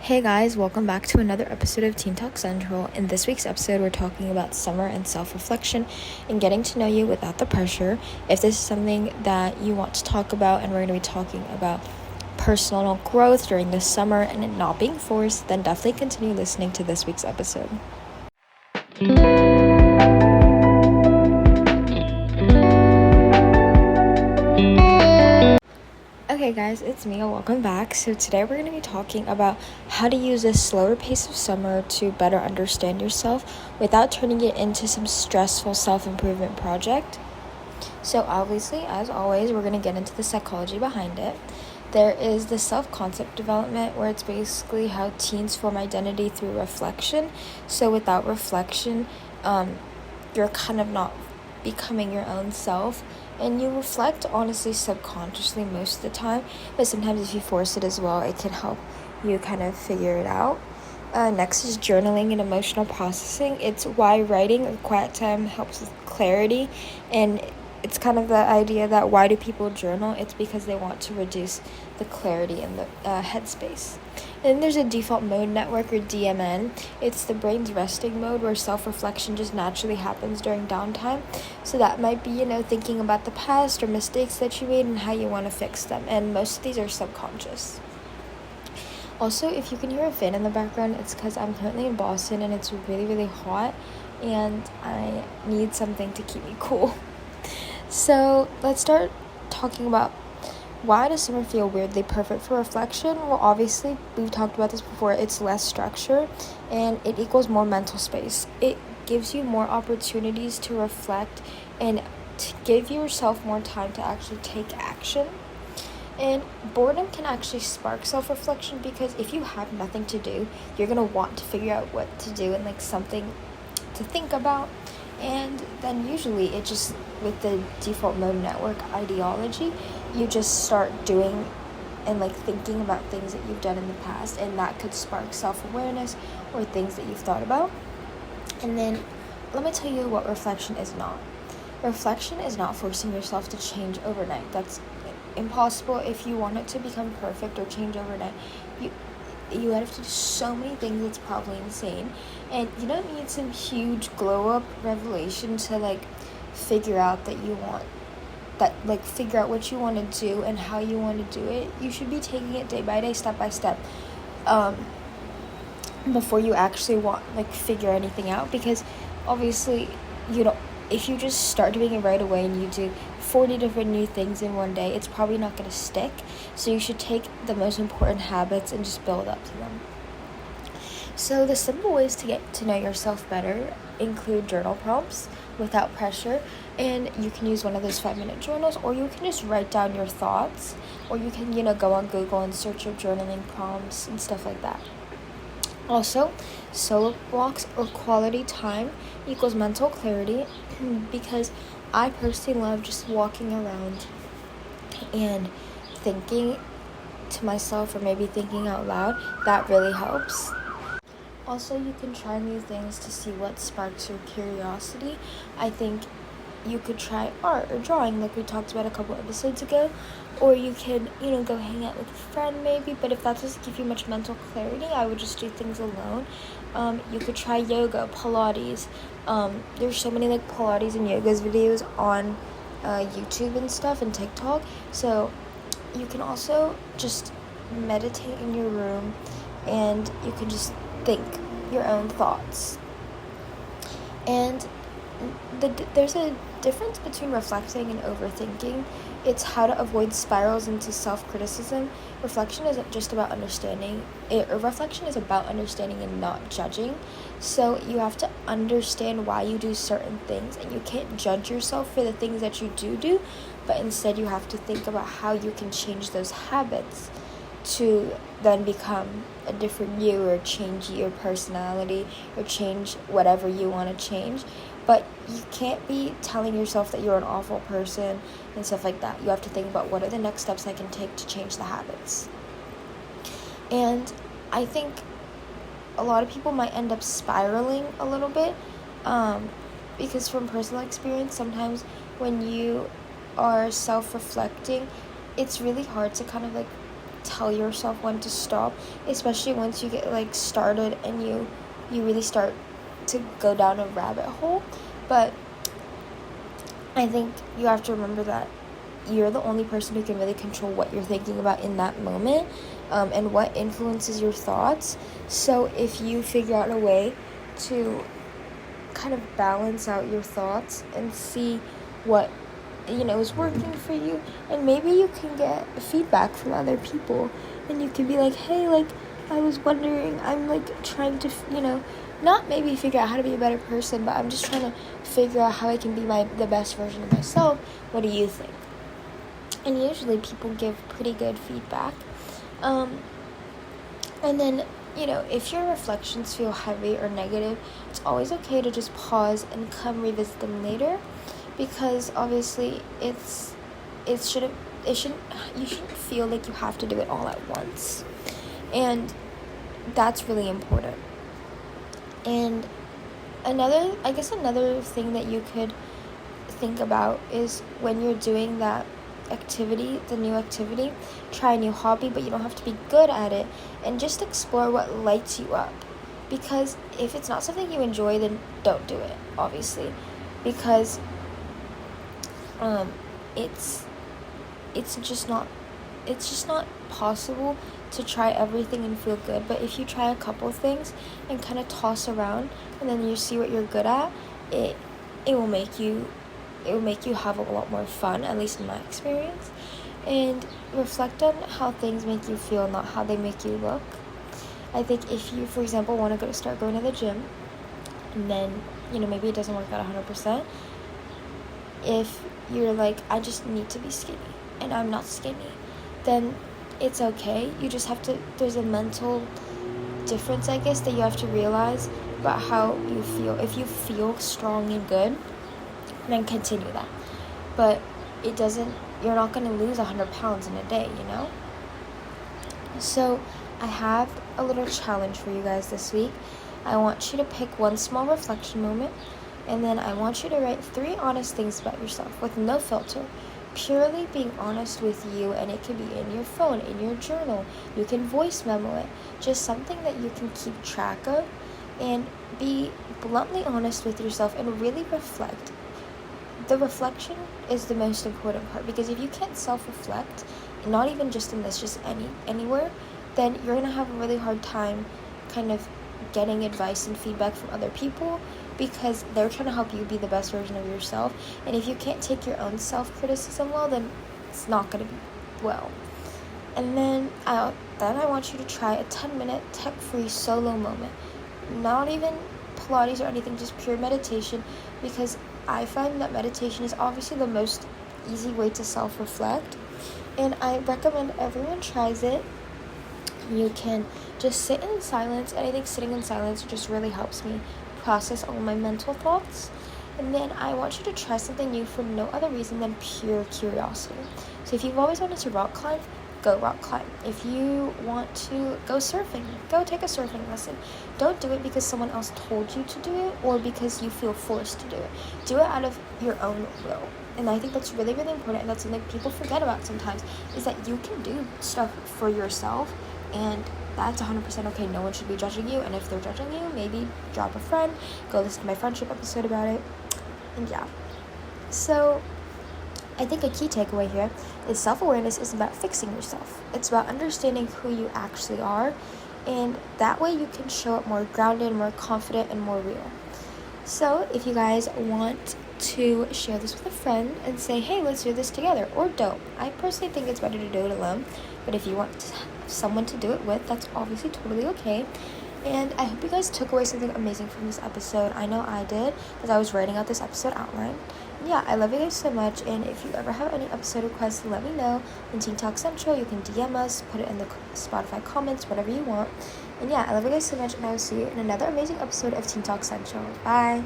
Hey guys, welcome back to another episode of Teen Talk Central. In this week's episode, we're talking about summer and self-reflection and getting to know you without the pressure. If this is something that you want to talk about and we're going to be talking about personal growth during the summer and it not being forced, then definitely continue listening to this week's episode. Okay guys, it's Mia. Welcome back. So today we're going to be talking about how to use this slower pace of summer to better understand yourself without turning it into some stressful self-improvement project. So obviously, as always, we're going to get into the psychology behind it. There is the self-concept development where it's basically how teens form identity through reflection. So without reflection, you're kind of not becoming your own self. And you reflect, honestly, subconsciously most of the time. But sometimes if you force it as well, it can help you kind of figure it out. Next is journaling and emotional processing. It's why writing or quiet time helps with clarity. And it's kind of the idea that why do people journal? It's because they want to reduce the clarity in the headspace. And then there's a default mode network, or DMN. It's the brain's resting mode where self-reflection just naturally happens during downtime. So that might be, thinking about the past or mistakes that you made and how you want to fix them. And most of these are subconscious. Also, if you can hear a fan in the background, it's because I'm currently in Boston and it's really, really hot. And I need something to keep me cool. So let's start talking about why does summer feel weirdly perfect for reflection? Well, obviously, we've talked about this before. It's less structure and it equals more mental space. It gives you more opportunities to reflect and to give yourself more time to actually take action. And boredom can actually spark self-reflection because if you have nothing to do, you're going to want to figure out what to do and something to think about. And then usually it just, with the default mode network ideology, you just start doing and thinking about things that you've done in the past, and that could spark self-awareness or things that you've thought about. And then let me tell you what reflection is not. Reflection is not forcing yourself to change overnight. That's impossible. If you want it to become perfect or change overnight, you have to do so many things. It's probably insane, and you don't need some huge glow up revelation to figure out that you want that figure out what you want to do and how you want to do it. You should be taking it day by day, step by step, before you actually figure anything out, because obviously if you just start doing it right away and you do 40 different new things in one day, it's probably not going to stick. So you should take the most important habits and just build up to them. So the simple ways to get to know yourself better include journal prompts without pressure. And you can use one of those 5-minute journals, or you can just write down your thoughts, or you can, go on Google and search up journaling prompts and stuff like that. Also, solo walks or quality time equals mental clarity, because I personally love just walking around and thinking to myself, or maybe thinking out loud. That really helps. Also, you can try new things to see what sparks your curiosity. I think you could try art or drawing like we talked about a couple episodes ago, or you could go hang out with a friend maybe. But if that doesn't give you much mental clarity, I would just do things alone. You could try yoga, Pilates. There's so many Pilates and yogas videos on YouTube and stuff, and TikTok. So you can also just meditate in your room, and you can just think your own thoughts. And there's a difference between reflecting and overthinking. It's how to avoid spirals into self-criticism. Reflection isn't just about understanding. Reflection is about understanding and not judging. So you have to understand why you do certain things, and you can't judge yourself for the things that you do, but instead you have to think about how you can change those habits to then become a different you, or change your personality, or change whatever you want to change. But you can't be telling yourself that you're an awful person and stuff like that. You have to think about what are the next steps I can take to change the habits. And I think a lot of people might end up spiraling a little bit, because from personal experience, sometimes when you are self-reflecting, it's really hard to kind of tell yourself when to stop, especially once you get like started and you really start to go down a rabbit hole. But I think you have to remember that you're the only person who can really control what you're thinking about in that moment, and what influences your thoughts. So if you figure out a way to kind of balance out your thoughts and see what is working for you, and maybe you can get feedback from other people, and you can be like, hey, like, I was wondering, I'm like trying to not maybe figure out how to be a better person, but I'm just trying to figure out how I can be the best version of myself. What do you think? And usually people give pretty good feedback. And then, if your reflections feel heavy or negative, it's always okay to just pause and come revisit them later, because obviously you shouldn't feel like you have to do it all at once. And that's really important. And another thing that you could think about is when you're doing that activity, the new activity, try a new hobby, but you don't have to be good at it, and just explore what lights you up. Because if it's not something you enjoy, then don't do it, obviously, because it's just not possible to try everything and feel good. But if you try a couple things and kind of toss around, and then you see what you're good at, it will make you have a lot more fun, at least in my experience. And reflect on how things make you feel, not how they make you look. I think if you, for example, want to start going to the gym, and then maybe it doesn't work out 100%, if you're like, I just need to be skinny and I'm not skinny, then it's okay. You just have to, there's a mental difference, I guess, that you have to realize about how you feel. If you feel strong and good, then continue that. But you're not going to lose 100 pounds in a day, So I have a little challenge for you guys this week. I want you to pick one small reflection moment, and then I want you to write 3 honest things about yourself with no filter. Purely being honest with you, and it can be in your phone, in your journal. You can voice memo it. Just something that you can keep track of, and be bluntly honest with yourself and really reflect. The reflection is the most important part, because if you can't self-reflect, not even just in this, just anywhere, then you're going to have a really hard time kind of getting advice and feedback from other people, because they're trying to help you be the best version of yourself. And if you can't take your own self-criticism well, then it's not going to be well. And then I want you to try a 10-minute tech-free solo moment. Not even Pilates or anything, just pure meditation, because I find that meditation is obviously the most easy way to self-reflect, and I recommend everyone tries it. You can just sit in silence, and I think sitting in silence just really helps me process all my mental thoughts. And then I want you to try something new for no other reason than pure curiosity. So if you've always wanted to rock climb, go rock climb. If you want to go surfing, go take a surfing lesson. Don't do it because someone else told you to do it, or because you feel forced to do it. Do it out of your own will. And I think that's really, really important, and that's something people forget about sometimes, is that you can do stuff for yourself, and that's 100% okay. No one should be judging you, and if they're judging you, maybe drop a friend, go listen to my friendship episode about it, and yeah. So I think a key takeaway here is self-awareness is about fixing yourself. It's about understanding who you actually are, and that way you can show up more grounded, more confident, and more real. So if you guys want to share this with a friend and say, hey, let's do this together, or don't. I personally think it's better to do it alone, but if you want someone to do it with, that's obviously totally okay. And I hope you guys took away something amazing from this episode. I know I did, as I was writing out this episode outline. And yeah, I love you guys so much, and if you ever have any episode requests, let me know on Teen Talk Central. You can DM us, put it in the Spotify comments, whatever you want. And yeah, I love you guys so much, and I will see you in another amazing episode of Teen Talk Central. Bye!